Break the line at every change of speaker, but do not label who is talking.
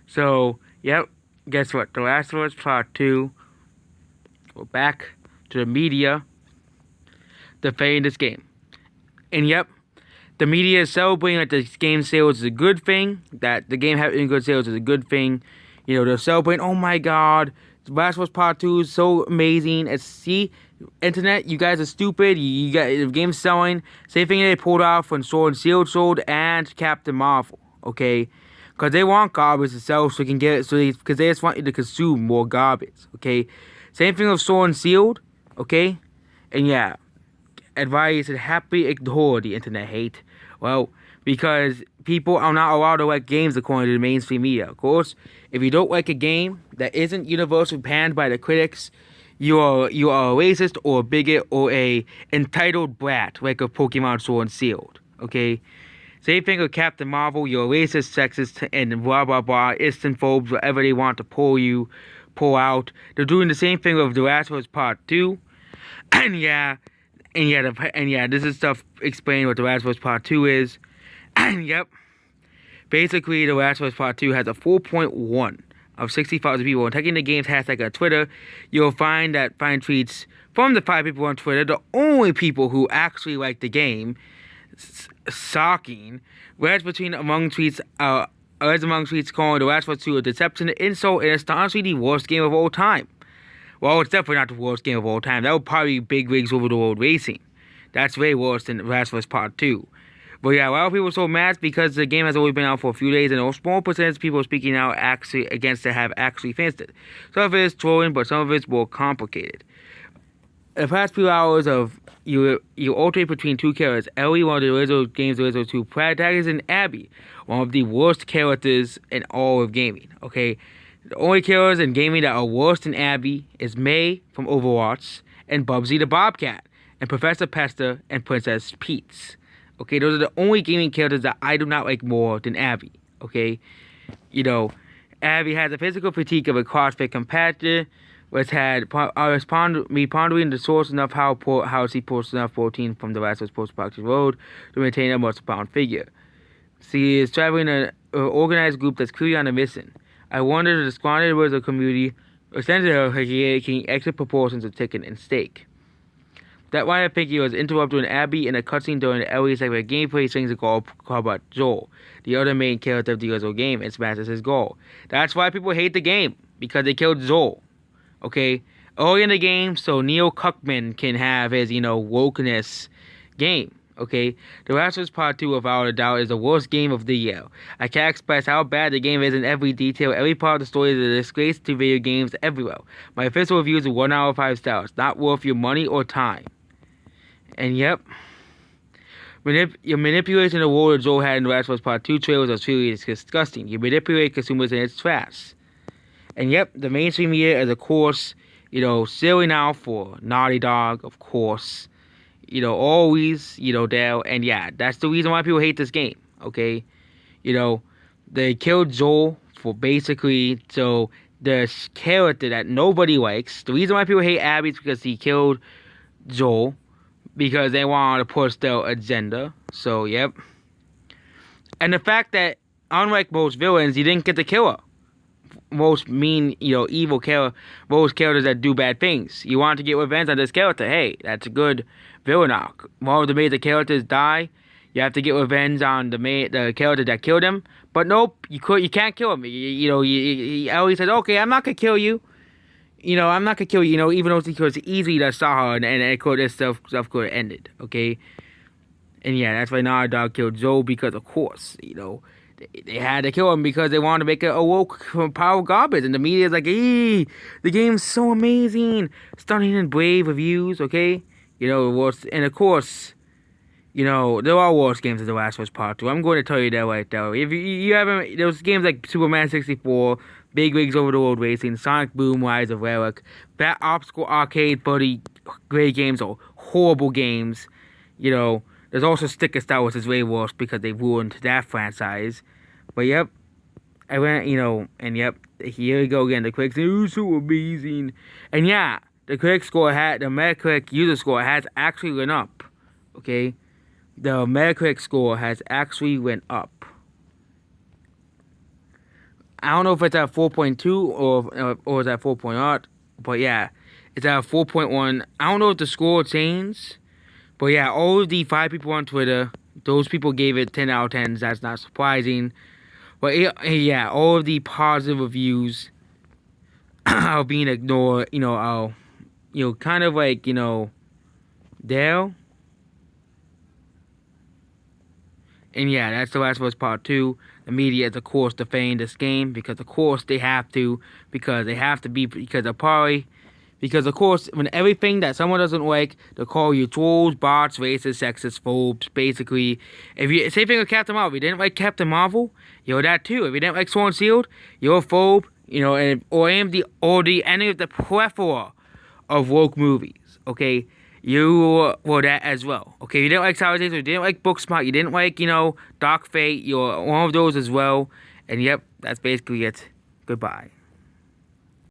So, yep, guess what? The Last of Us Part 2, we're back to the media defending this game. And yep, the media is celebrating that the game sales is a good thing, that the game having good sales is a good thing. You know, they're celebrating, oh my god, The Last of Us Part 2 is so amazing. It's, see, internet, you guys are stupid. You got the game's selling. Same thing they pulled off when Sword and Shield sold and Captain Marvel, okay? Because they want garbage to sell so they can get it, because they just want you to consume more garbage, okay? Same thing with Sword and Shield, okay? And yeah, advice and happy ignore the internet hate. Well, because people are not allowed to like games according to the mainstream media. Of course, if you don't like a game that isn't universally panned by the critics, you are a racist or a bigot or a entitled brat like a Pokemon Sword and Shield. Okay? Same thing with Captain Marvel, you're a racist, sexist, and blah blah blah, istinphobes, whatever they want to pull out. They're doing the same thing with The Last of Us Part 2. And yeah, this is stuff explaining what The Last of Us Part 2 is. And yep, basically, The Last of Us Part 2 has a 4.1 of 60,000 people. And taking the game's hashtag on Twitter, you'll find tweets from the 5 people on Twitter, the only people who actually like the game, shocking. Whereas among tweets calling The Last of Us 2 a deception, insult, and astonishingly the worst game of all time. Well, it's definitely not the worst game of all time. That would probably be Big Rigs Over the World Racing. That's way worse than The Last of Us Part 2. But yeah, a lot of people are so mad because the game has only been out for a few days, and a small percentage of people speaking out actually against it have actually finished it. Some of it is trolling, but some of it's more complicated. The past few hours of you alternate between two characters, Ellie, one of the original game's original two protagonists, and Abby, one of the worst characters in all of gaming. Okay, the only characters in gaming that are worse than Abby is May from Overwatch, and Bubsy the Bobcat, and Professor Pester, and Princess Peach. Okay, those are the only gaming characters that I do not like more than Abby. Okay, you know, Abby has a physical fatigue of a CrossFit competitor, which had me pondering the source enough how she pulls enough protein from the Last of Us post-practice road to maintain a muscle-bound figure. She is traveling an organized group that's clearly on a mission. I wonder if the squandered words of the community essentially are taking extra proportions of chicken and steak. That why I think he was interrupted when Abby in a cutscene during the early segment of gameplay sings a call about Joel, the other main character of the original game, and smashes his goal. That's why people hate the game, because they killed Joel. Okay? Early in the game, so Neil Cuckman can have his, wokeness game. Okay? The Last of Us Part 2, without a doubt, is the worst game of the year. I can't express how bad the game is in every detail. Every part of the story is a disgrace to video games everywhere. My official review is 1 out of 5 stars. Not worth your money or time. And yep, your manipulation of the world that Joel had in The Last of Us Part 2 trailers was truly disgusting. You manipulate consumers and it's trash. And yep, the mainstream media is, of course, silly now for Naughty Dog, of course. Always, Dale. And yeah, that's the reason why people hate this game, okay? They killed Joel for basically, so the character that nobody likes. The reason why people hate Abby is because he killed Joel. Because they wanted to push their agenda. So, yep. And the fact that, unlike most villains, you didn't get to kill her. Most mean, evil most characters that do bad things. You want to get revenge on this character. Hey, that's a good villain arc. More of the major characters die. You have to get revenge on the character that killed him. But nope, you can't kill him. Ellie said, okay, I'm not going to kill you. I'm not gonna kill you, even though it's easy to saw her and this stuff could have ended, okay? And yeah, that's why Naughty Dog killed Joel because, of course, they had to kill him because they wanted to make it a woke power garbage. And the media's like, the game's so amazing, stunning and brave reviews, okay? And of course, there are worse games than The Last of Us Part 2. I'm going to tell you that right now. If you haven't, those games like Superman 64, Big Rigs Over the World Racing, Sonic Boom, Rise of Relic, Bat Obstacle Arcade, Buddy, great games or horrible games. There's also Sticker Star, which is way worse because they ruined that franchise. But yep, I went, and yep, here we go again. The critics say, "Oh, so amazing," and yeah, the Metacritic user score has actually went up. Okay, the Metacritic score has actually went up. I don't know if it's at 4.2 or is at 4.0, but yeah, it's at 4.1. I don't know if the score changed, but yeah, all of the 5 people on Twitter, those people gave it 10 out of 10s. That's not surprising. But yeah, all of the positive reviews are being ignored. Kind of like, Dale. And yeah, that's The Last of Us Part 2. The media is, of course, defending this game because, of course, they have to. Because they have to be, because of probably. Because, of course, when everything that someone doesn't like, they'll call you trolls, bots, racist, sexist, phobes, basically. Same thing with Captain Marvel. If you didn't like Captain Marvel, you're that too. If you didn't like Sword and Shield, you're a phobe, or the enemy of the plethora of woke movies, okay? You were that as well, okay? You didn't like Sour Days, you didn't like Booksmart, you didn't like, Dark Fate, you're one of those as well. And yep, that's basically it. Goodbye.